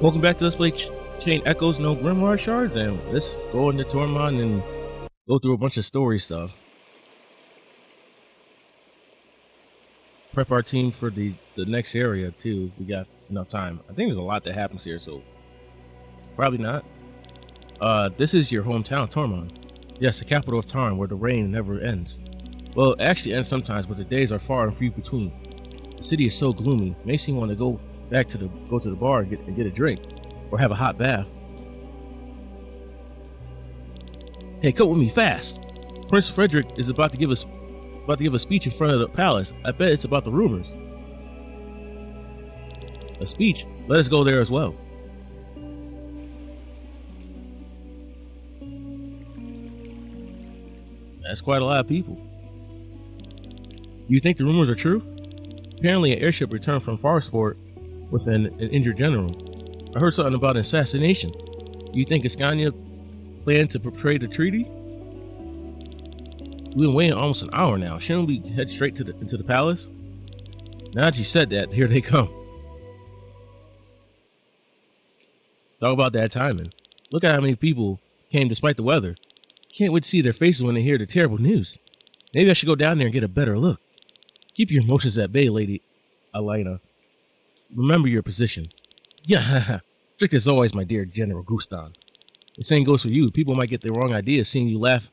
Welcome back to Let's Play Chain Echoes No Grimoire Shards, and let's go into Tormund and go through a bunch of story stuff. Prep our team for the next area too, if we got enough time. I think there's a lot that happens here, so probably not. This is your hometown, Tormund. Yes, the capital of Tarn, where the rain never ends. Well, it actually ends sometimes, but the days are far and few between. The city is so gloomy, makes me want to go back to the bar and get a drink, or have a hot bath. Hey, come with me fast! Prince Frederick is about to give a speech in front of the palace. I bet it's about the rumors. A speech? Let us go there as well. That's quite a lot of people. You think the rumors are true? Apparently, an airship returned from Farsport with an injured general. I heard something about an assassination. You think Ascania planned to betray the treaty? We've been waiting almost an hour now. Shouldn't we head straight into the palace? Now that you said that, here they come. Talk about that timing. Look at how many people came despite the weather. Can't wait to see their faces when they hear the terrible news. Maybe I should go down there and get a better look. Keep your emotions at bay, Lady Elena. Remember your position. Yeah, strict as always, my dear General Gustan. The same goes for you. People might get the wrong idea seeing you laugh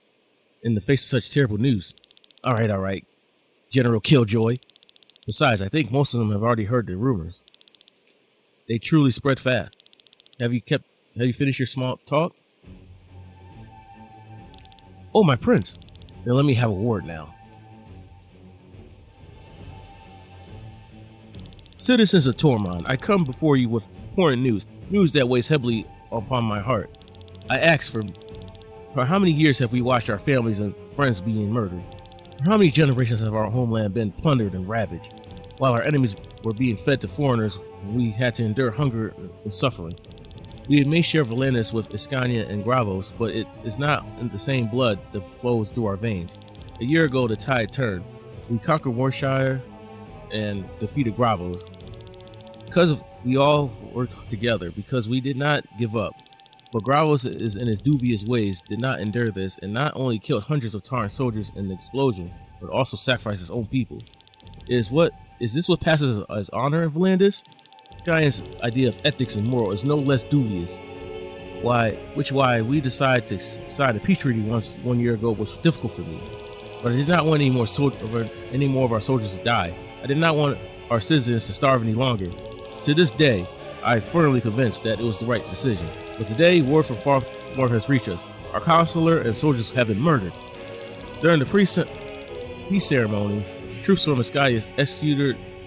in the face of such terrible news. All right, General Killjoy. Besides, I think most of them have already heard the rumors. They truly spread fast. Have you finished your small talk? Oh, my prince. Then let me have a word now. Citizens of Tormund, I come before you with important news that weighs heavily upon my heart. I ask for how many years have we watched our families and friends being murdered? For how many generations have our homeland been plundered and ravaged, while our enemies were being fed to foreigners and we had to endure hunger and suffering? We may share Valenus with Ascania and Gravos, but it is not in the same blood that flows through our veins. A year ago, the tide turned. We conquered Warshire and defeated Gravos. Because we all worked together, because we did not give up. But Gravos is in his dubious ways, did not endure this, and not only killed hundreds of Tarn soldiers in the explosion, but also sacrificed his own people. Is this what passes as honor in Valandis? Gaian's idea of ethics and moral is no less dubious. Why we decided to sign a peace treaty 1 year ago was difficult for me. But I did not want any more of our soldiers to die. I did not want our citizens to starve any longer. To this day, I am firmly convinced that it was the right decision. But today, word from far north has reached us. Our counselor and soldiers have been murdered. During the peace ceremony, troops from Ascania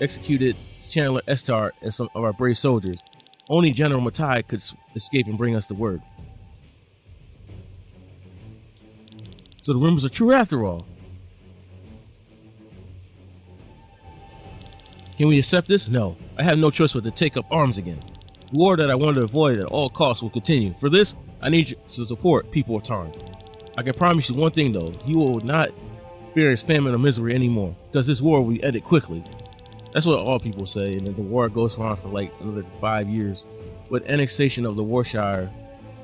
executed Chandler Estar and some of our brave soldiers. Only General Matai could escape and bring us the word. So the rumors are true after all. Can we accept this? No. I have no choice but to take up arms again. The war that I wanted to avoid at all costs will continue. For this, I need you to support people of Tarn. I can promise you one thing though, you will not experience famine or misery anymore, because this war will be ended quickly. That's what all people say, and then the war goes on for like another 5 years. With annexation of the Warshire,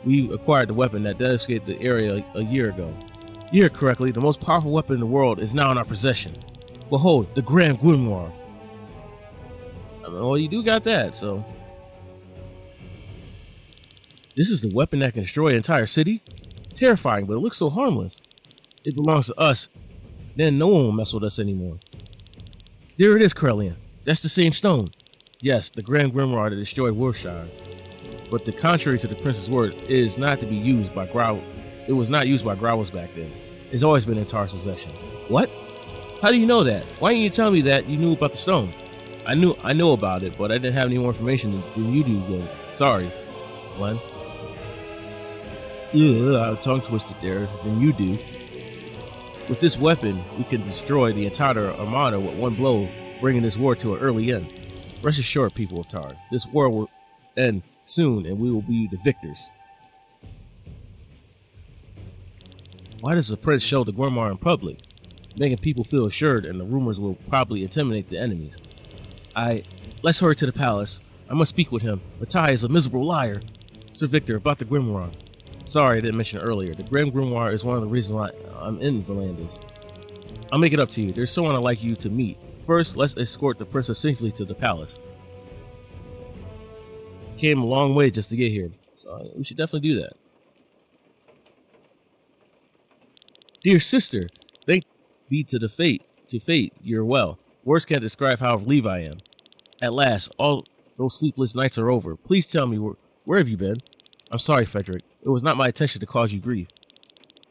we acquired the weapon that devastated the area a year ago. You heard correctly, the most powerful weapon in the world is now in our possession. Behold, the Grand Grimoire. Well, you do got that, so. This is the weapon that can destroy an entire city? Terrifying, but it looks so harmless. It belongs to us. Then no one will mess with us anymore. There it is, Krellian. That's the same stone. Yes, the Grand Grimoire that destroyed Warshire. But the contrary to the prince's word, it is not to be used by It was not used by Gravos back then. It's always been in Tar's possession. What? How do you know that? Why didn't you tell me that you knew about the stone? I know about it, but I didn't have any more information than you do. Then. Sorry, Lenne. Tongue twisted there. Than you do. With this weapon, we can destroy the entire armada with one blow, bringing this war to an early end. Rest assured, people of Tarn, this war will end soon, and we will be the victors. Why does the prince show the Grimoire in public, making people feel assured, and the rumors will probably intimidate the enemies? Let's hurry to the palace. I must speak with him. Matai is a miserable liar. Sir Victor, about the Grimoire. Sorry I didn't mention it earlier. The Grimoire is one of the reasons why I'm in Valandis. I'll make it up to you. There's someone I'd like you to meet. First, let's escort the princess safely to the palace. Came a long way just to get here, so we should definitely do that. Dear sister, thank be to fate, you're well. Words can't describe how relieved I am. At last, all those sleepless nights are over. Please tell me, where have you been? I'm sorry, Frederick. It was not my intention to cause you grief.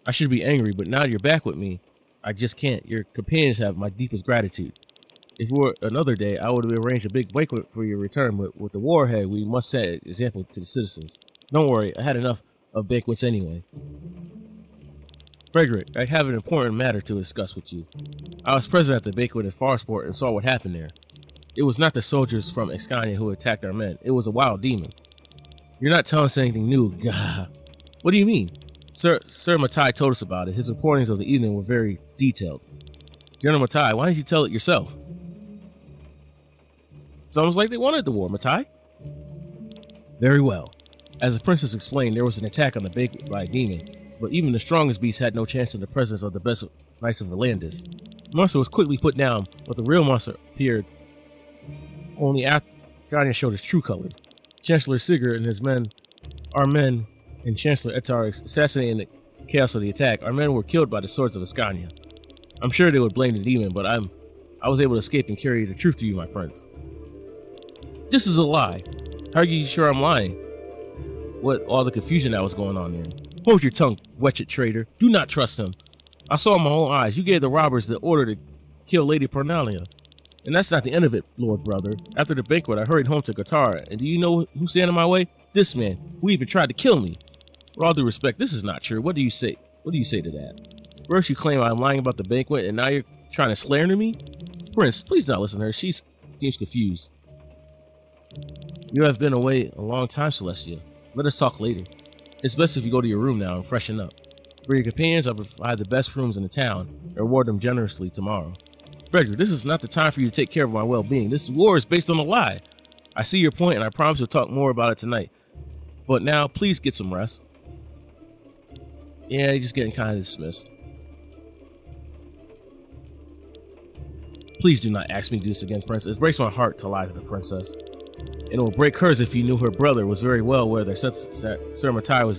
I should be angry, but now you're back with me. I just can't. Your companions have my deepest gratitude. If it were another day, I would have arranged a big banquet for your return, but with the war ahead, we must set an example to the citizens. Don't worry, I had enough of banquets anyway. Frederick, I have an important matter to discuss with you. I was present at the banquet in Farsport and saw what happened there. It was not the soldiers from Escania who attacked our men. It was a wild demon. You're not telling us anything new. Gah. What do you mean? Sir Matai told us about it. His reportings of the evening were very detailed. General Matai, why didn't you tell it yourself? It's almost like they wanted the war, Matai. Very well. As the princess explained, there was an attack on the banquet by a demon, but even the strongest beast had no chance in the presence of the best knights of Valandis. The monster was quickly put down, but the real monster appeared only after Ganya showed his true color. Chancellor Sigurd and his men, our men, and Chancellor Etar assassinated in the chaos of the attack. Our men were killed by the swords of Escania. I'm sure they would blame the demon, but I was able to escape and carry the truth to you, my prince. This is a lie. How are you sure I'm lying? What all the confusion that was going on there? Hold your tongue, wretched traitor. Do not trust him. I saw in my own eyes. You gave the robbers the order to kill Lady Pernalia. And that's not the end of it, Lord Brother. After the banquet, I hurried home to Katara, and do you know who standing in my way? This man, who even tried to kill me. With all due respect, this is not true. What do you say? What do you say to that? First, you claim I'm lying about the banquet, and now you're trying to slander me? Prince, please don't listen to her. She seems confused. You have been away a long time, Celestia. Let us talk later. It's best if you go to your room now and freshen up. For your companions, I'll provide the best rooms in the town and reward them generously tomorrow. Frederick, this is not the time for you to take care of my well-being. This war is based on a lie. I see your point, and I promise we'll talk more about it tonight. But now, please get some rest. Yeah, he's just getting kind of dismissed. Please do not ask me to do this again, Prince. It breaks my heart to lie to the princess. And it will break hers if you knew her brother was very well aware that Sir Matai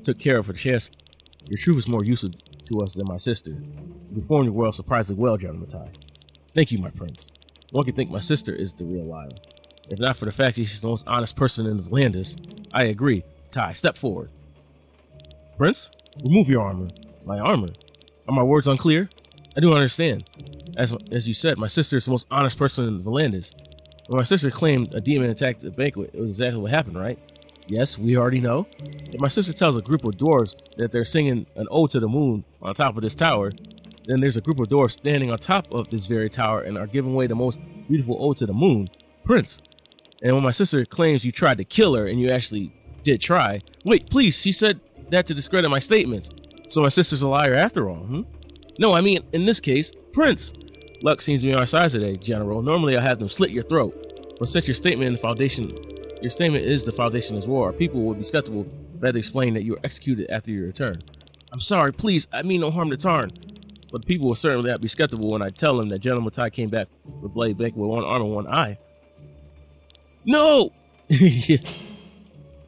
took care of her chest. Your truth is more useful to us than my sister. You performed your well surprisingly well, General Matai. Thank you, my prince. One can think my sister is the real liar. If not for the fact that she's the most honest person in the Valandis, I agree. Tai, step forward. Prince, remove your armor. My armor? Are my words unclear? I don't understand. As you said, my sister is the most honest person in the Valandis. When my sister claimed a demon attacked the banquet, it was exactly what happened, right? Yes, we already know. If my sister tells a group of dwarves that they're singing an ode to the moon on top of this tower, then there's a group of dwarves standing on top of this very tower and are giving away the most beautiful ode to the moon, Prince. And when my sister claims you tried to kill her and you actually did try, wait, please, she said that to discredit my statements. So my sister's a liar after all, No, I mean, in this case, Prince. Luck seems to be on our side today, General. Normally I'll have them slit your throat. But since your statement is the foundation of this war, people would be skeptical rather explain that you were executed after your return. I'm sorry, please, I mean no harm to Tarn. But people will certainly not be skeptical when I tell them that General Matai came back with Blade Bank with one arm and one eye. No!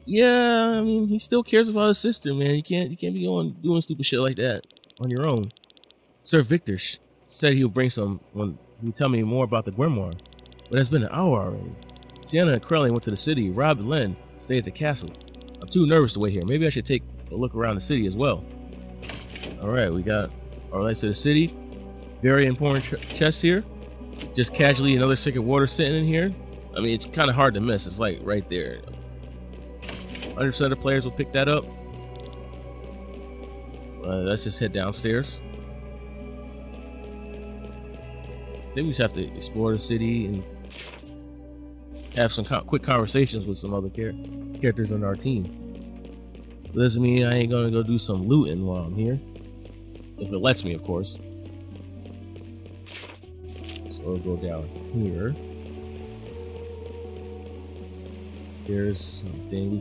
Yeah, I mean, he still cares about his sister, man. You can't be doing stupid shit like that on your own. Sir Victor said he'll bring some when he'll tell me more about the Grimoire. But it's been an hour already. Sienna and Krelling went to the city. Rob and Lenne stayed at the castle. I'm too nervous to wait here. Maybe I should take a look around the city as well. Alright, we got our life to the city. Very important chest here. Just casually another Sacred Water sitting in here. I mean, it's kind of hard to miss. It's like right there. 100% of players will pick that up. Let's just head downstairs. I think we just have to explore the city and have some quick conversations with some other characters on our team. But doesn't mean I ain't gonna go do some looting while I'm here. If it lets me, of course. So we'll go down here. There's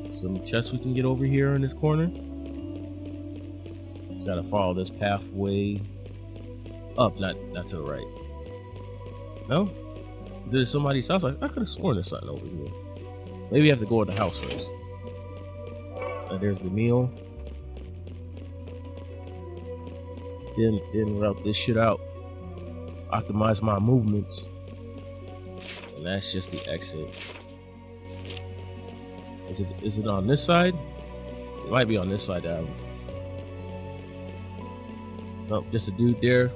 some chests we can get over here in this corner. Just gotta follow this pathway up, not to the right. No? Is it somebody's house? I could have sworn there's something over here. Maybe you have to go in the house first. There's the meal. Then route this shit out. Optimize my movements. And that's just the exit. Is it on this side? It might be on this side down. Nope, just a dude there.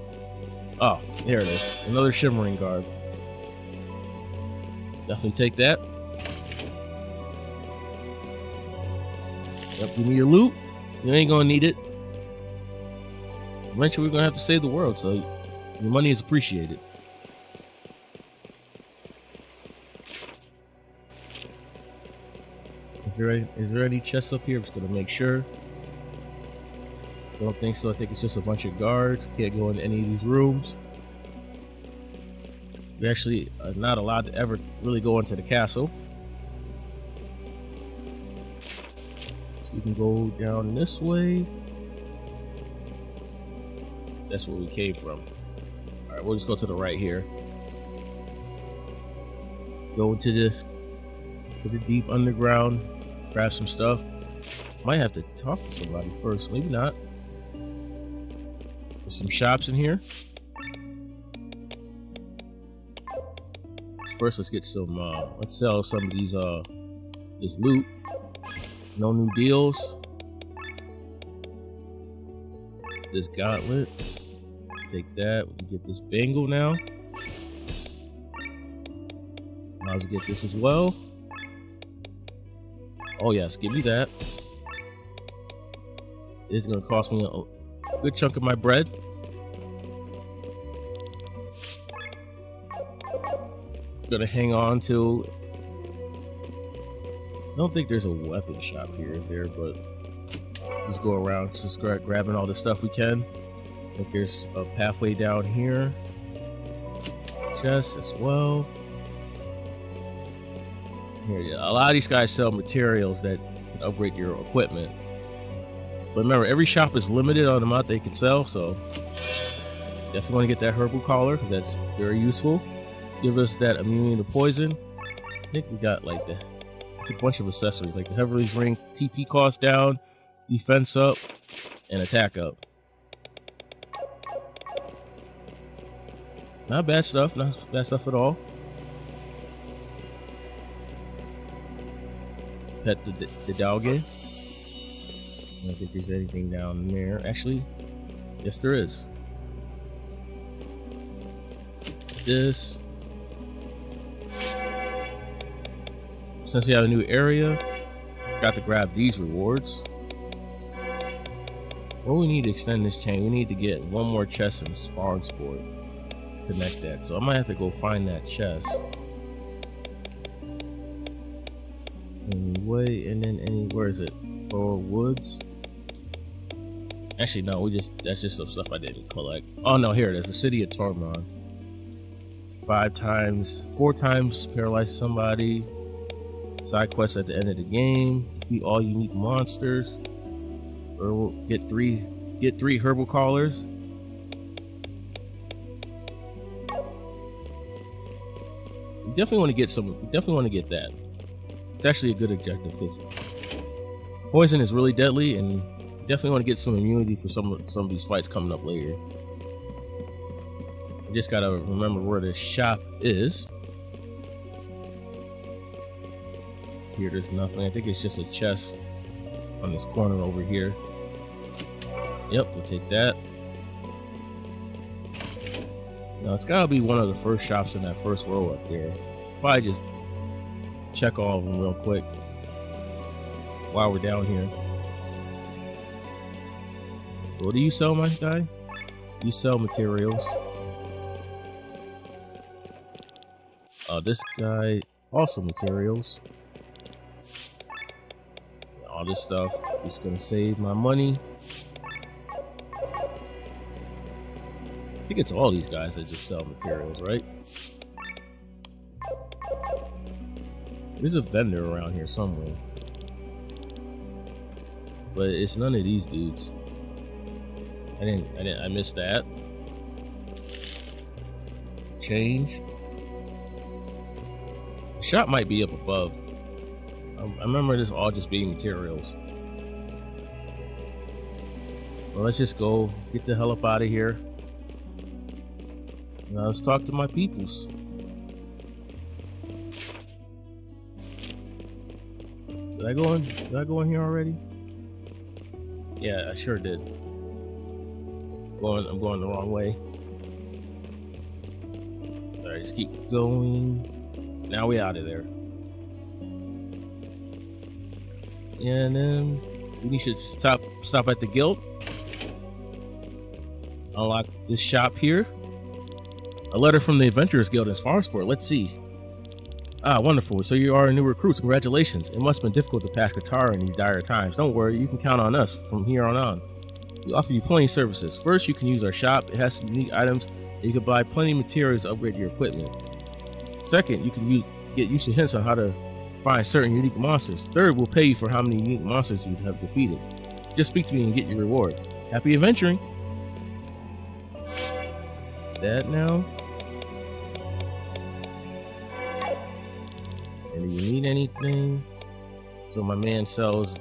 Oh, there it is. Another shimmering guard. Definitely take that. Yep, give me your loot. You ain't gonna need it. Eventually we're gonna have to save the world, so your money is appreciated. Is there any chests up here? I'm just gonna make sure. Don't think so. I think it's just a bunch of guards. Can't go in any of these rooms. We actually are not allowed to ever really go into the castle. So we can go down this way. That's where we came from. Alright, we'll just go to the right here. Go into the deep underground. Grab some stuff. Might have to talk to somebody first. Maybe not. There's some shops in here. First, let's get some. Let's sell some of these. This loot. No new deals. This gauntlet. Take that. We can get this bangle now. Might as well get this as well. Oh yes, give me that. It's gonna cost me a good chunk of my bread. Gonna hang on to. I don't think there's a weapon shop here, is there? But just go around, just start grabbing all the stuff we can. I think there's a pathway down here. Chest as well. Here, yeah. A lot of these guys sell materials that can upgrade your equipment. But remember, every shop is limited on the amount they can sell, so definitely want to get that herbal collar because that's very useful. Give us that immunity to poison. I think we got like it's a bunch of accessories like the Heavenly's Ring, TP cost down, defense up, and attack up. Not bad stuff, not bad stuff at all. Pet the doggy. I don't think there's anything down there. Actually, yes there is. This. Since we have a new area, forgot to grab these rewards. Well, we need to extend this chain. We need to get one more chest in Farm Sport to connect that. So I might have to go find that chest. Anyway, and then where is it? For Woods. Actually, no. That's just some stuff I didn't collect. Oh no, here it is. The city of Tormund. 4 times paralyze somebody. Side quests at the end of the game. Defeat all unique monsters. Or we'll get three herbal collars. We definitely want to get some. We definitely want to get that. It's actually a good objective because poison is really deadly, and you definitely want to get some immunity for some of these fights coming up later. I just gotta remember where the shop is. Here, there's nothing. I think it's just a chest on this corner over here. Yep, we'll take that. Now it's gotta be one of the first shops in that first row up there. Probably just check all of them real quick while we're down here. So what do you sell, my guy? You sell materials. This guy also materials. All this stuff is gonna save my money. I think it's all these guys that just sell materials, right? There's a vendor around here somewhere. But it's none of these dudes. I missed that. Change. The shop might be up above. I remember this all just being materials. Well, let's just go get the hell up out of here. Now let's talk to my peoples. Did I go in here already? Yeah, I sure did. I'm going the wrong way. Alright, just keep going. Now we out of there. And then we should stop at the guild. Unlock this shop here. A letter from the Adventurers Guild in Farsport. Let's see. Ah, wonderful. So you are new recruits. Congratulations. It must have been difficult to pass Qatar in these dire times. Don't worry, you can count on us from here on. We offer you plenty of services. First, you can use our shop. It has some unique items, and you can buy plenty of materials to upgrade your equipment. Second, you can get useful hints on how to find certain unique monsters. Third, we'll pay you for how many unique monsters you have defeated. Just speak to me and get your reward. Happy adventuring! That now. And do you need anything? So my man sells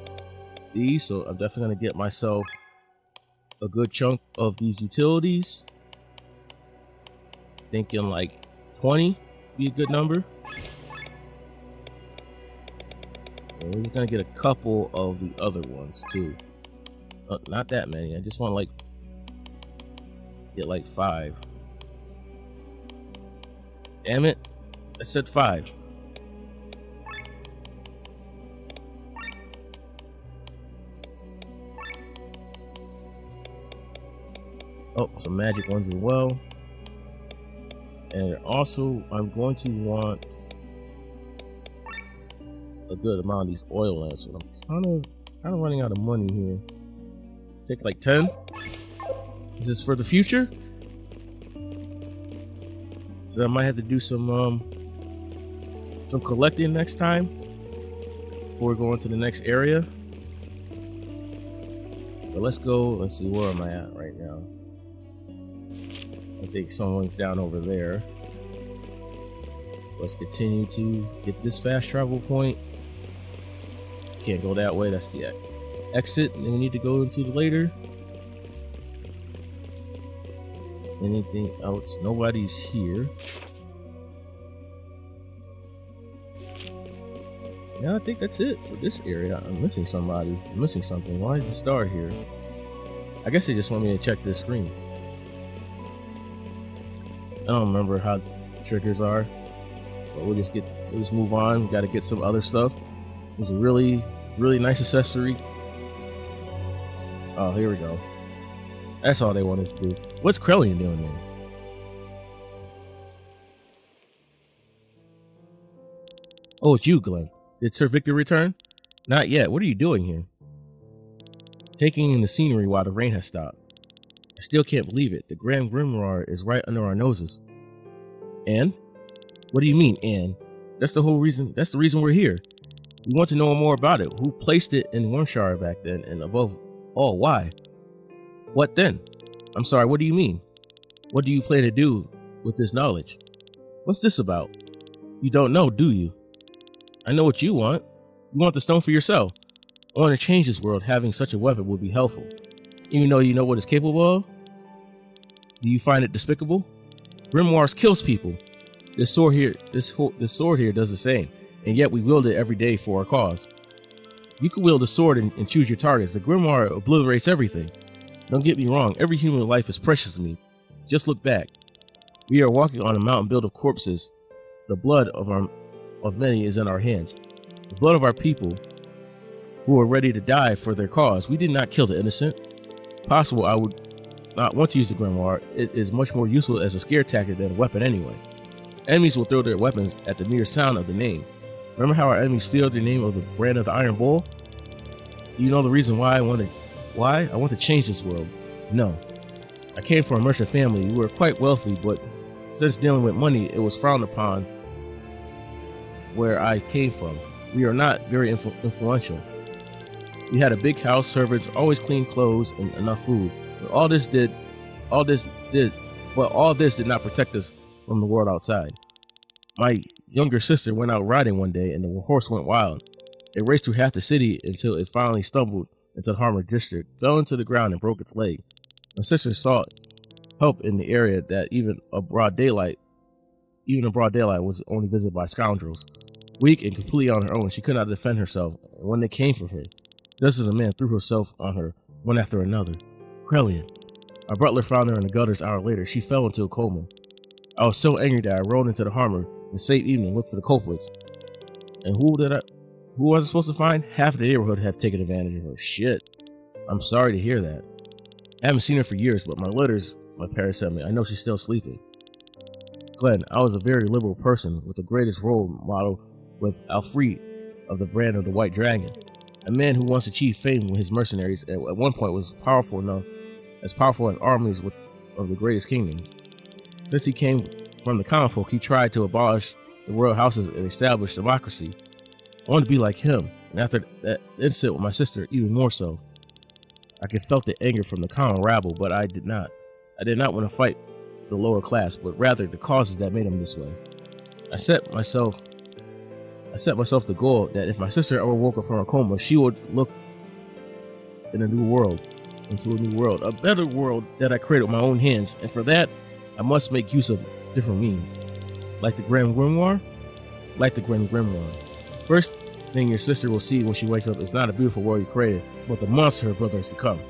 these, so I'm definitely gonna get myself a good chunk of these utilities. Thinking like 20 be a good number. And we're just gonna get a couple of the other ones too. Not that many. I just want to get like 5. Damn it! I said 5. Oh, some magic ones as well. And also, I'm going to want a good amount of these oil lamps. So I'm kind of running out of money here. Take like 10. Is this for the future? So I might have to do some collecting next time before we go into the next area. But let's go. Let's see, where am I at right now? I think someone's down over there. Let's continue to get this fast travel point. Can't go that way. That's the exit. And we need to go into later. Anything else? Nobody's here. Yeah, I think that's it for this area. I'm missing somebody. I'm missing something. Why is the star here? I guess they just want me to check this screen. I don't remember how triggers are, but we'll just move on. We got to get some other stuff. It was a really nice accessory. Oh, here we go. That's all they want us to do. What's Krellian doing there? Oh, it's you, Glenn. Did Sir Victor return? Not yet. What are you doing here? Taking in the scenery while the rain has stopped. I still can't believe it. The Grand Grimoire is right under our noses. And? What do you mean, and? That's the whole reason. That's the reason we're here. We want to know more about it. Who placed it in one shard back then? And above all, why? What then? I'm sorry, what do you mean? What do you plan to do with this knowledge? What's this about? You don't know, do you? I know what you want. You want the stone for yourself. I want to change this world. Having such a weapon would be helpful. Even though you know what it's capable of? Do you find it despicable? Grimoires kills people. This sword here does the same, and yet we wield it every day for our cause. You can wield a sword and choose your targets. The Grimoire obliterates everything. Don't get me wrong, every human life is precious to me. Just look back. We are walking on a mountain built of corpses. The blood of many is in our hands. The blood of our people who are ready to die for their cause. We did not kill the innocent. Possible I would not want to use the Grimoire. It is much more useful as a scare tactic than a weapon anyway. Enemies will throw their weapons at the mere sound of the name. Remember how our enemies feared the name of the brand of the Iron Bull? You know the reason why I want to change this world? No. I came from a merchant family. We were quite wealthy, but since dealing with money, it was frowned upon where I came from. We are not very influential. We had a big house, servants, always clean clothes, and enough food. But all this did not protect us from the world outside. My younger sister went out riding one day, and the horse went wild. It raced through half the city until it finally stumbled into the Harmer district, fell into the ground, and broke its leg. My sister sought help in the area that even in broad daylight was only visited by scoundrels. Weak and completely on her own, she could not defend herself, and when they came for her, dozens of men threw herself on her, one after another. Krelian. My butler found her in the gutters an hour later. She fell into a coma. I was so angry that I rode into the Harmer the same evening and looked for the culprits. And who was I supposed to find? Half of the neighborhood have taken advantage of her. Shit. I'm sorry to hear that. I haven't seen her for years, but my letters my parents sent me, I know she's still sleeping. Glenn, I was a very liberal person with the greatest role model with Alfred of the brand of the White Dragon. A man who once achieved fame with his mercenaries and at one point was powerful as armies of the greatest kingdoms. Since he came from the common folk, he tried to abolish the royal houses and establish democracy. I wanted to be like him, and after that incident with my sister, even more so. I could felt the anger from the common rabble, but I did not. I did not want to fight the lower class, but rather the causes that made him this way. I set myself the goal that if my sister ever woke up from her coma, she would look into a new world, a better world that I created with my own hands, and for that, I must make use of different means. Like the Grand Grimoire? Like the Grand Grimoire. First thing your sister will see when she wakes up is not a beautiful world you created, but the monster her brother has become.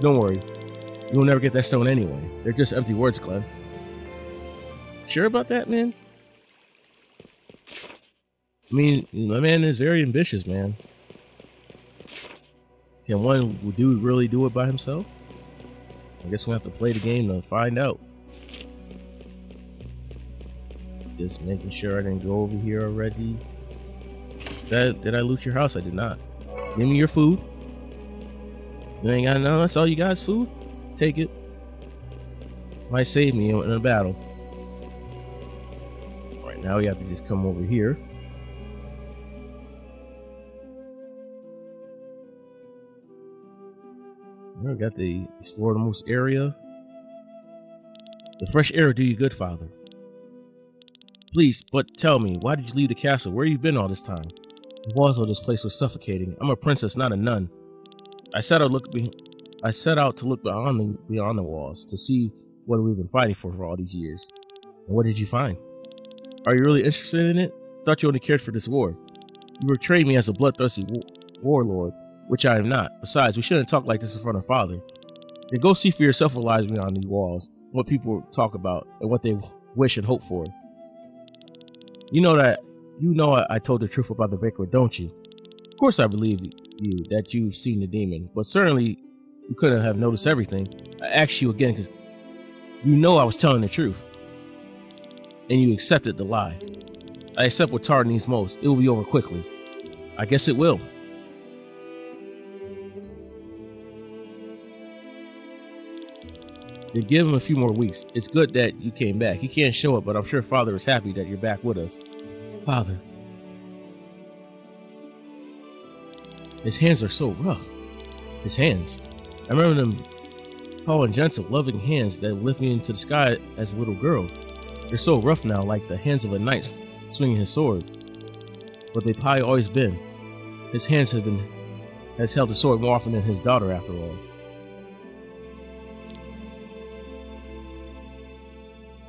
Don't worry, you will never get that stone anyway. They're just empty words, Glenn. Sure about that, man? I mean, my man is very ambitious, man. Can one dude really do it by himself? I guess we'll have to play the game to find out. Just making sure I didn't go over here already. Did I loot your house? I did not. Give me your food. You ain't got none. That's all you guys' food? Take it. Might save me in a battle. Alright, now we have to just come over here. I got the explore the most area. The fresh air will do you good, Father. Please, but tell me, why did you leave the castle? Where you been all this time? The walls of this place were suffocating. I'm a princess, not a nun. I set out to look beyond the walls to see what we've been fighting for all these years. And what did you find? Are you really interested in it? Thought you only cared for this war. You betrayed me as a bloodthirsty warlord, which I am not. Besides, we shouldn't talk like this in front of Father. Then go see for yourself what lies beyond these walls, what people talk about, and what they wish and hope for. You know I told the truth about the baker, don't you? Of course I believe you that you've seen the demon, but certainly you couldn't have noticed everything. I asked you again because you know I was telling the truth, and you accepted the lie. I accept what Tar needs most. It will be over quickly. I guess it will. Then give him a few more weeks. It's good that you came back. He can't show it, but I'm sure Father is happy that you're back with us. Father. His hands are so rough. His hands. I remember them tall and gentle, loving hands that lift me into the sky as a little girl. They're so rough now, like the hands of a knight swinging his sword. But they've probably always been. His hands has held the sword more often than his daughter, after all.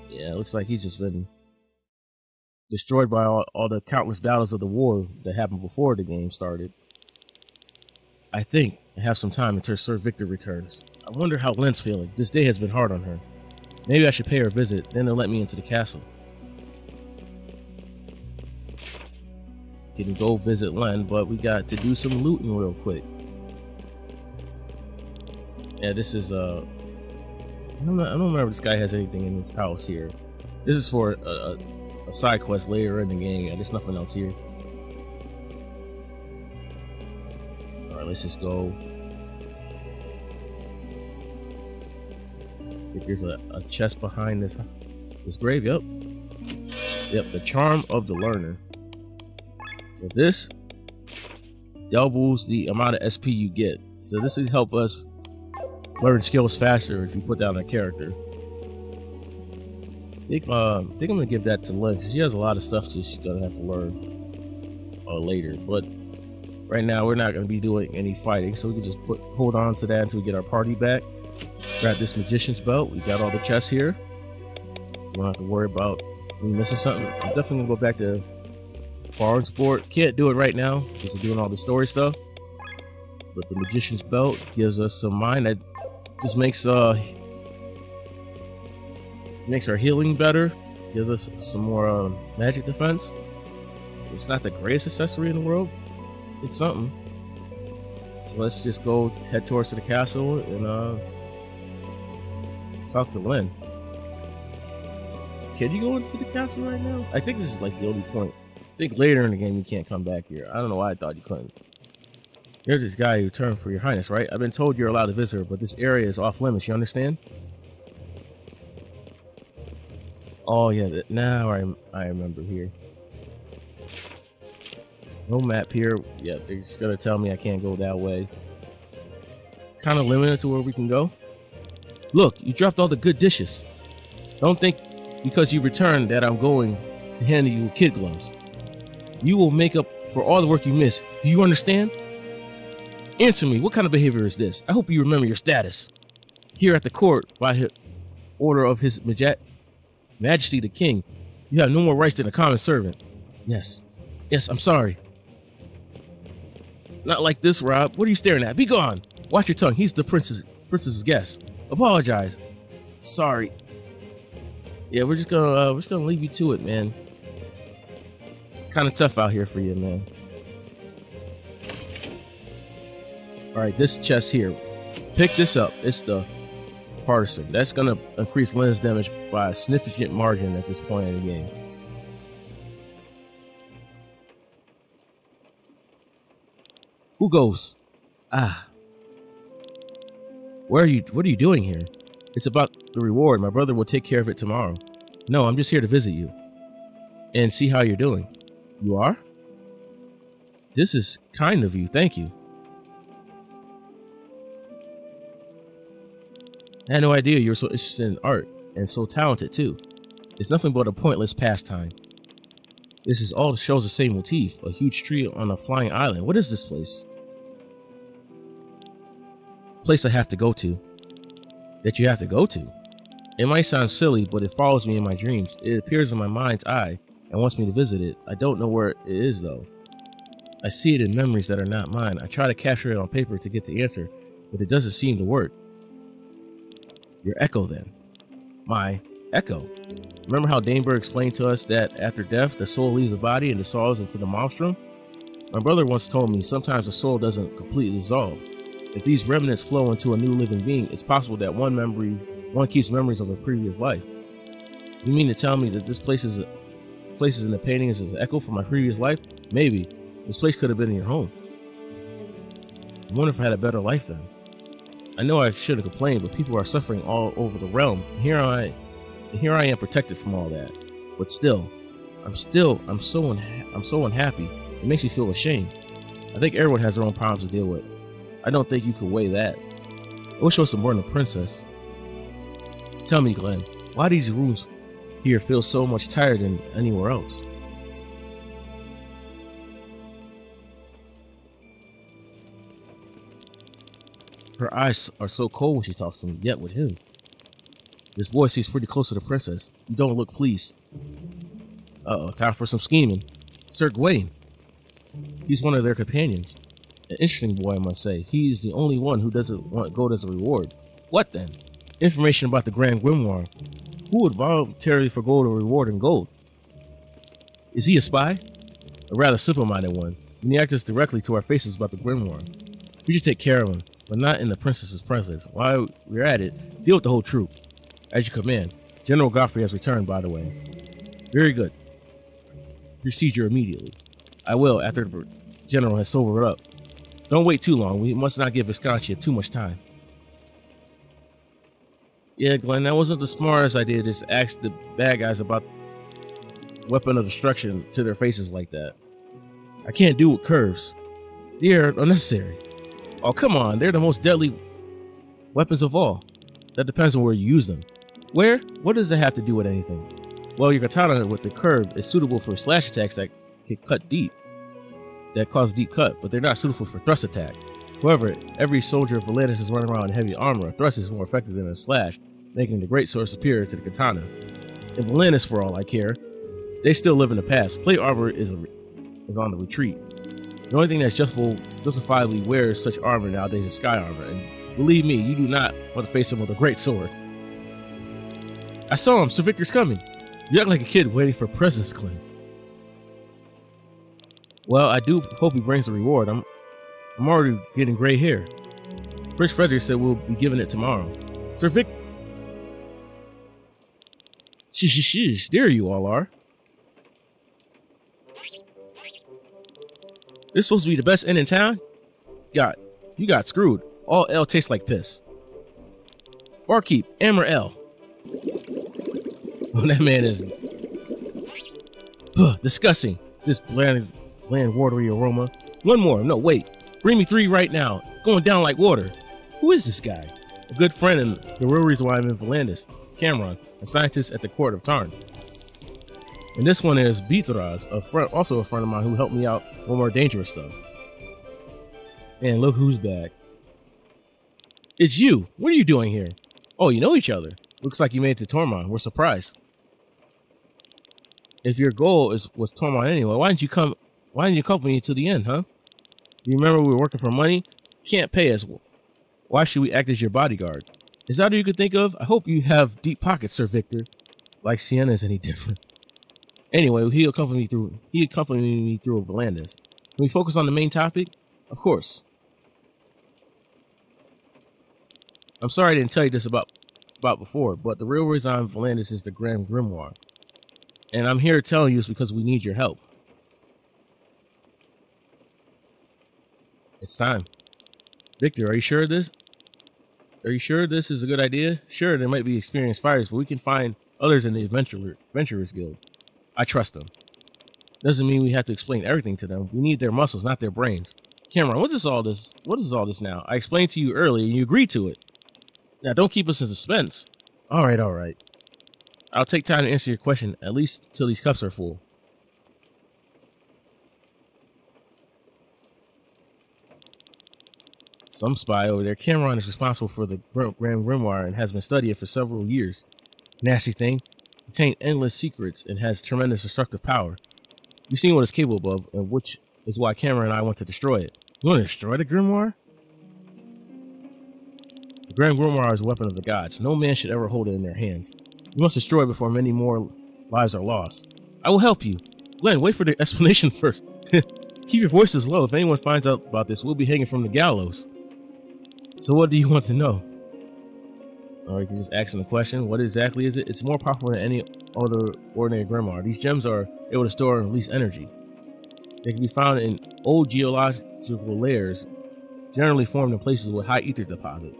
Yeah, it looks like he's just been destroyed by all the countless battles of the war that happened before the game started. I think I have some time until Sir Victor returns. I wonder how Lenne's feeling. This day has been hard on her. Maybe I should pay her a visit, then they'll let me into the castle. Can go visit Lenne, but we got to do some looting real quick. Yeah, this is I don't remember if this guy has anything in his house here. This is for a side quest later in the game. Yeah, there's nothing else here. Alright, let's just go. I think there's a chest behind this grave. Yep, the charm of the learner. So this doubles the amount of SP you get. So this will help us learn skills faster if you put down a character. I think I'm gonna give that to Lenne because she has a lot of stuff that she's gonna have to learn later. But right now we're not gonna be doing any fighting, so we can just hold on to that until we get our party back. Grab this magician's belt. We got all the chests here. So we don't have to worry about me missing something. I'm definitely gonna go back to Foreign Sport. Can't do it right now because we're doing all the story stuff. But the magician's belt gives us some mind that just makes our healing better. Gives us some more magic defense. So it's not the greatest accessory in the world. It's something. So let's just go head towards the castle and talk to Lenne. Can you go into the castle right now? I think this is like the only point. I think later in the game you can't come back here. I don't know why I thought you couldn't. You're this guy who turned for your highness, right? I've been told you're allowed to visit her, but this area is off limits, you understand? Oh yeah, now I remember here. No map here. Yeah, they're just gonna tell me I can't go that way. Kind of limited to where we can go. Look, you dropped all the good dishes. Don't think because you returned that I'm going to hand you kid gloves. You will make up for all the work you missed. Do you understand? Answer me, what kind of behavior is this? I hope you remember your status. Here at the court, by order of His Majesty the King, you have no more rights than a common servant. Yes. Yes, I'm sorry. Not like this, Rob. What are you staring at? Be gone. Watch your tongue. He's the princess's guest. Apologize. Sorry. Yeah, we're just gonna leave you to it, man. Kind of tough out here for you, man. All right, this chest here. Pick this up. It's the partisan. That's gonna increase Lenne's damage by a significant margin at this point in the game. Who goes? Ah. What are you doing here? It's about the reward. My brother will take care of it tomorrow. No, I'm just here to visit you and see how you're doing. You are? This is kind of you. Thank you. I had no idea you were so interested in art and so talented too. It's nothing but a pointless pastime. This is all shows the same motif. A huge tree on a flying island. What is this place? Place I have to go to. That you have to go to. It might sound silly, but it follows me in my dreams. It appears in my mind's eye and wants me to visit it. I don't know where it is though. I see it in memories that are not mine. I try to capture it on paper to get the answer, but it doesn't seem to work. Your echo then. My echo. Remember how Daneberg explained to us that after death, the soul leaves the body and dissolves into the maelstrom? My brother once told me sometimes the soul doesn't completely dissolve. If these remnants flow into a new living being, it's possible that one keeps memories of a previous life. You mean to tell me that this places in the painting is an echo from my previous life? Maybe. This place could have been in your home. I wonder if I had a better life then. I know I shouldn't complain, but people are suffering all over the realm. And here I am protected from all that. But still, I'm so unhappy. It makes me feel ashamed. I think everyone has their own problems to deal with. I don't think you could weigh that. I wish I was more than a princess. Tell me, Glenn, why these rooms here feel so much tighter than anywhere else? Her eyes are so cold when she talks to me, yet with him. This boy seems pretty close to the princess. You don't look pleased. Uh-oh, time for some scheming. Sir Gawain. He's one of their companions. An interesting boy, I must say. He's the only one who doesn't want gold as a reward. What then? Information about the Grand Grimoire. Who would voluntarily forgo a reward in gold? Is he a spy? A rather simple-minded one. And he acts us directly to our faces about the Grimoire. We should take care of him, but not in the princess's presence. While we're at it, deal with the whole troop. As you command. General Godfrey has returned, by the way. Very good. Procedure immediately. I will, after the general has sobered up. Don't wait too long. We must not give Visconti too much time. Yeah, Glenn, that wasn't the smartest idea. Just ask the bad guys about weapon of destruction to their faces like that. I can't do with curves. They're unnecessary. Oh, come on. They're the most deadly weapons of all. That depends on where you use them. Where? What does it have to do with anything? Well, your katana with the curve is suitable for slash attacks that can cut deep. That cause deep cut, but they're not suitable for thrust attack. However, every soldier of Valandis is running around in heavy armor. A thrust is more effective than a slash, making the greatsword superior to the katana. In Valandis, for all I care, they still live in the past. Plate armor is on the retreat. The only thing that's justifiably wears such armor nowadays is sky armor, and believe me, you do not want to face him with a great sword. I saw him. Sir Victor's coming. You act like a kid waiting for presents, Glenn. Well, I do hope he brings a reward. I'm already getting gray hair. Prince Frederick said we'll be giving it tomorrow. Sir Vic... Shh, there you all are. This is supposed to be the best inn in town? You got screwed. All ale tastes like piss. Barkeep, Amber Ale. Oh, that man is... disgusting. This bland watery aroma. One more. No, wait. Bring me 3 right now. It's going down like water. Who is this guy? A good friend and the real reason why I'm in Valandis. Cameron, a scientist at the court of Tarn. And this one is Beathraz, also a friend of mine who helped me out with more dangerous stuff. And look who's back. It's you. What are you doing here? Oh, you know each other. Looks like you made it to Tormund. We're surprised. If your goal was Tormund anyway, why didn't you accompany me to the end, huh? You remember we were working for money? You can't pay us. Why should we act as your bodyguard? Is that all you could think of? I hope you have deep pockets, Sir Victor. Like Sienna's any different. Anyway, he accompanied me through Valandis. Can we focus on the main topic? Of course. I'm sorry I didn't tell you this about before, but the real reason I'm Valandis is the Grand Grimoire. And I'm here telling you this because we need your help. It's time. Victor, are you sure of this? Are you sure this is a good idea? Sure, there might be experienced fighters, but we can find others in the Adventurers Guild. I trust them. Doesn't mean we have to explain everything to them. We need their muscles, not their brains. Cameron, what is all this? What is all this now? I explained to you earlier and you agreed to it. Now don't keep us in suspense. All right. I'll take time to answer your question, at least till these cups are full. Some spy over there. Cameron is responsible for the Grand Grimoire and has been studying it for several years. Nasty thing. Contains endless secrets and has tremendous destructive power. You've seen what it's capable of, and which is why Cameron and I want to destroy it. You want to destroy the Grimoire? The Grand Grimoire is a weapon of the gods. No man should ever hold it in their hands. You must destroy it before many more lives are lost. I will help you. Glenn, wait for the explanation first. Keep your voices low. If anyone finds out about this, we'll be hanging from the gallows. So what do you want to know? Or you can just ask them the question. What exactly is it? It's more powerful than any other ordinary grimoire. These gems are able to store and release energy. They can be found in old geological layers, generally formed in places with high ether deposit.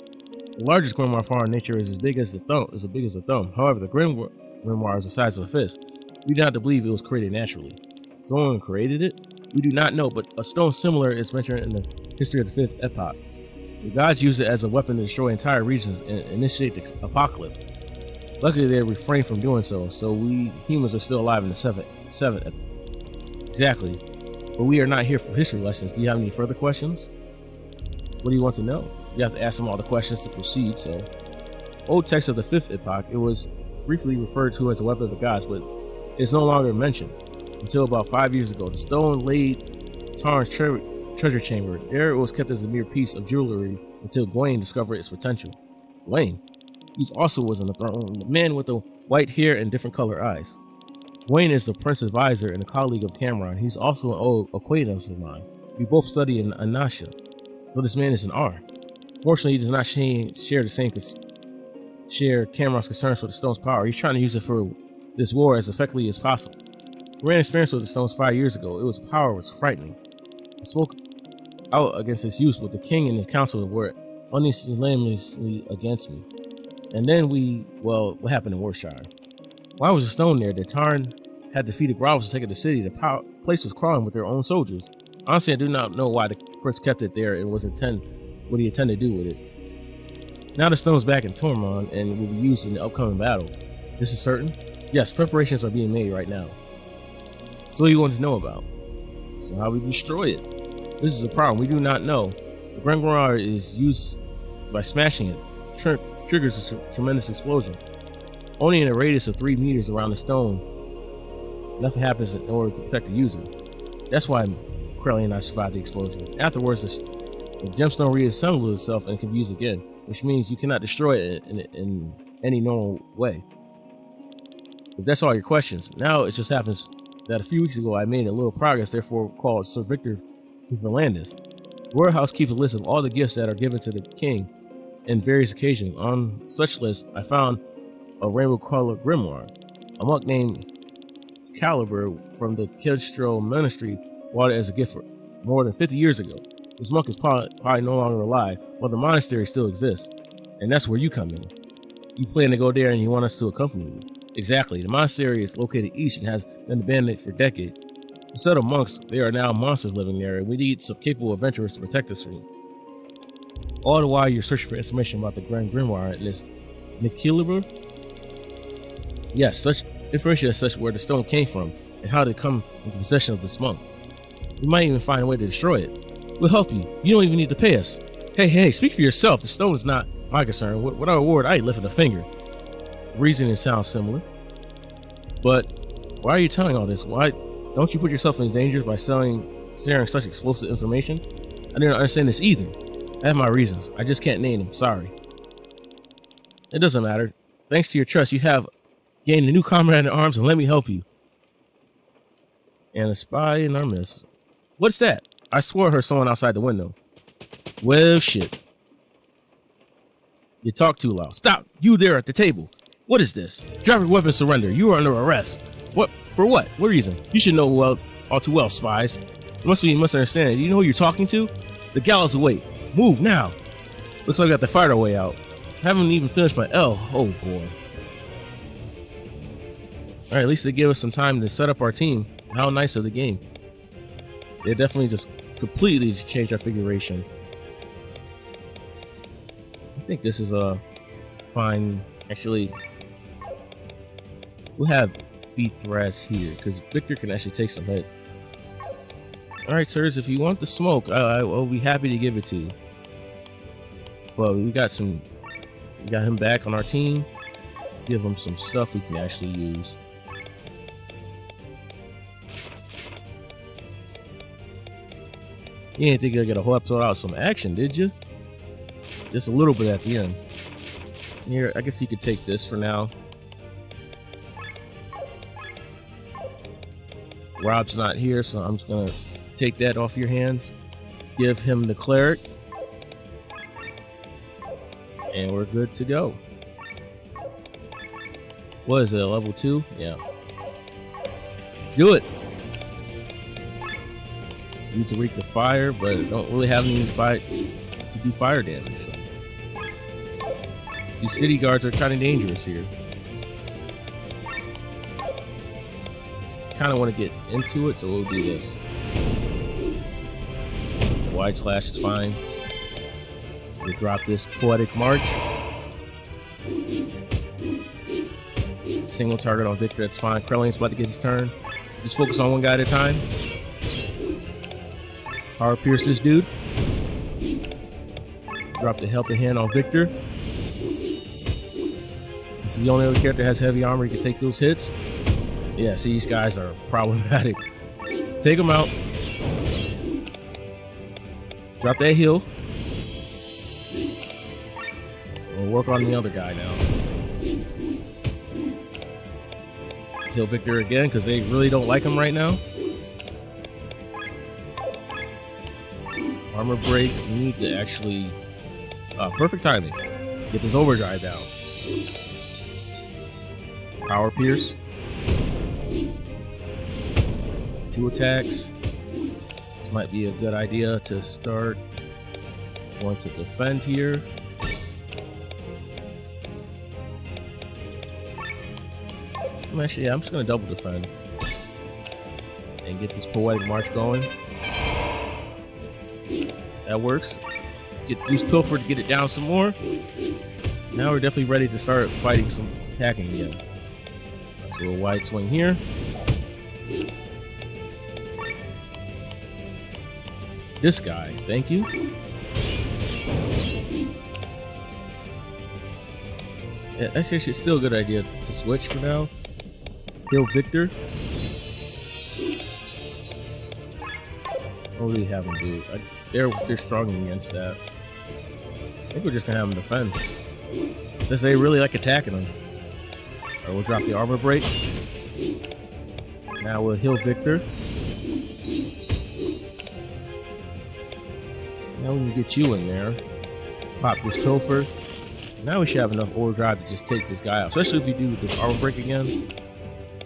The largest grimoire found in nature is as big as the thumb. However, the grimoire is the size of a fist. We do not believe it was created naturally. Someone created it? We do not know, but a stone similar is mentioned in the history of the 5th epoch. The gods used it as a weapon to destroy entire regions and initiate the apocalypse. Luckily, they refrained from doing so we humans are still alive in the 7th epoch. Exactly. But we are not here for history lessons. Do you have any further questions? What do you want to know? You have to ask them all the questions to proceed, so... Old text of the 5th epoch, it was briefly referred to as a weapon of the gods, but it's no longer mentioned. Until about 5 years ago, the stone laid Tarn's treasure chamber. There it was kept as a mere piece of jewelry until Gawain discovered its potential. Gawain? He also was on the throne, the man with the white hair and different colored eyes. Gawain is the prince's advisor and a colleague of Cameron. He's also an old acquaintance of mine. We both study in Anasha, so this man is an R. Fortunately, he does not share Cameron's concerns for the stone's power. He's trying to use it for this war as effectively as possible. We ran experience with the stones 5 years ago. Its power was frightening. I spoke out against its use, but the king and the council were unanimously against me. And then what happened in Worcestershire? Why was the stone there? The Tarn had defeated rivals to take the city. The place was crawling with their own soldiers. Honestly, I do not know why the prince kept it there and what he intended to do with it. Now the stone's back in Tormund and will be used in the upcoming battle. This is certain? Yes, preparations are being made right now. So what do you want to know about? So how we destroy it? This is a problem we do not know. The Grimoire is used by smashing it. Triggers a tremendous explosion. Only in a radius of 3 meters around the stone, nothing happens in order to protect the user. That's why Krelly and I survived the explosion. Afterwards, the gemstone reassembles itself and can be used again, which means you cannot destroy it in any normal way. If that's all your questions, now it just happens that a few weeks ago I made a little progress, therefore called Sir Victor to Verlandis. The Royal House keeps a list of all the gifts that are given to the king in various occasions. On such list, I found a rainbow-colored grimoire. A monk named Caliber from the Kedstro Monastery bought it as a gift for more than 50 years ago. This monk is probably no longer alive, but the monastery still exists, and that's where you come in. You plan to go there and you want us to accompany you. Exactly. The monastery is located east and has been abandoned for decades. Instead of monks, there are now monsters living there, and we need some capable adventurers to protect us from them. All the while you're searching for information about the Grand Grimoire list. Nikilibur? Yes, such information as such where the stone came from and how to come into possession of this monk. We might even find a way to destroy it. We'll help you. You don't even need to pay us. Hey, speak for yourself. The stone is not my concern. Without a word, I ain't lifting a finger. Reasoning sounds similar. But why are you telling all this? Why don't you put yourself in danger by sharing such explosive information? I didn't understand this either. I have my reasons. I just can't name them. Sorry. It doesn't matter. Thanks to your trust, you have gained a new comrade in arms, and let me help you. And a spy in our midst. What's that? I swore I heard someone outside the window. Well, shit. You talk too loud. Stop! You there at the table. What is this? Drop your weapon, surrender. You are under arrest. What? For what? What reason? You should know all too well, spies. It must be you must understand. Do you know who you're talking to? The gallows await. Move now. Looks like I got to fight our way out. I haven't even finished my L. Oh boy. Alright, at least they gave us some time to set up our team. How nice of the game. They definitely just completely changed our figuration. I think this is a fine. Actually, we'll have beat Thras here because Victor can actually take some hit. Alright, sirs, if you want the smoke, I will be happy to give it to you. Well, we got him back on our team. Give him some stuff we can actually use. You didn't think I'd get a whole episode out of some action, did you? Just a little bit at the end. Here, I guess you could take this for now. Rob's not here, so I'm just gonna take that off your hands. Give him the cleric. And we're good to go. What is it, level 2? Yeah. Let's do it. Need to wreak the fire, but don't really have any fight to do fire damage. So. These city guards are kind of dangerous here. Kind of want to get into it, so we'll do this. Wide slash is fine. We'll drop this poetic march. Single target on Victor, that's fine. Krellian's about to get his turn. Just focus on one guy at a time. Power pierce this dude. Drop the helping hand on Victor. Since he's the only other character that has heavy armor, he can take those hits. Yeah, see, these guys are problematic. Take them out. Drop that heal. We'll work on the other guy now. Heal Victor again, because they really don't like him right now. Armor break. We need to actually... perfect timing. Get this overdrive down. Power pierce. 2 attacks. This might be a good idea to start. Going to defend here. Actually, yeah, I'm just going to double defend. And get this poetic march going. That works. Use Pilfer to get it down some more. Now we're definitely ready to start fighting some attacking again. So a wide swing here. This guy, thank you. Yeah, that's actually still a good idea to switch for now. Heal Victor. What do we have him do? They're strong against that. I think we're just gonna have him defend. Since they really like attacking him. Alright, we'll drop the armor break. Now we'll heal Victor. Now we can get you in there. Pop this Pilfer. Now we should have enough overdrive to just take this guy out. Especially if we do this armor break again.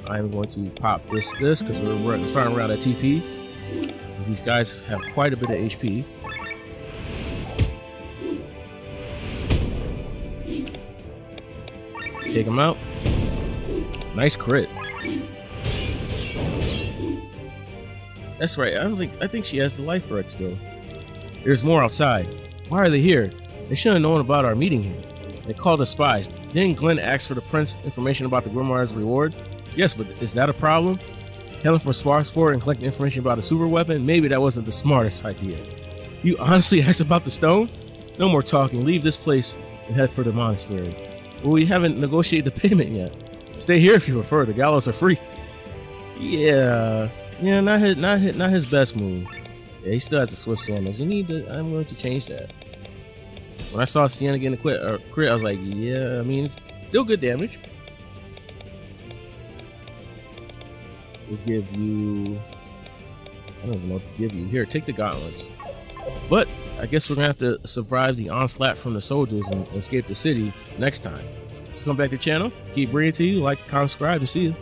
I'm going to pop this because we're starting around at TP. Because these guys have quite a bit of HP. Take him out. Nice crit. That's right. I think she has the life threat still. There's more outside. Why are they here? They should have known about our meeting here. They called us spies. Didn't Glenn ask for the prince information about the Grimoire's reward? Yes, but is that a problem? Hailing from Sparksport and collecting information about a super weapon? Maybe that wasn't the smartest idea. You honestly asked about the stone? No more talking. Leave this place and head for the monastery. Well, we haven't negotiated the payment yet. Stay here if you prefer. The gallows are free. Yeah, not his best move. Yeah, he still has the swift sandals. I'm going to change that. When I saw Sienna getting a crit, I was like, yeah, I mean, it's still good damage. We'll give you, I don't even know what to give you. Here, take the gauntlets. But I guess we're going to have to survive the onslaught from the soldiers and escape the city next time. So come back to the channel, keep bringing it to you, like, comment, subscribe, and see you.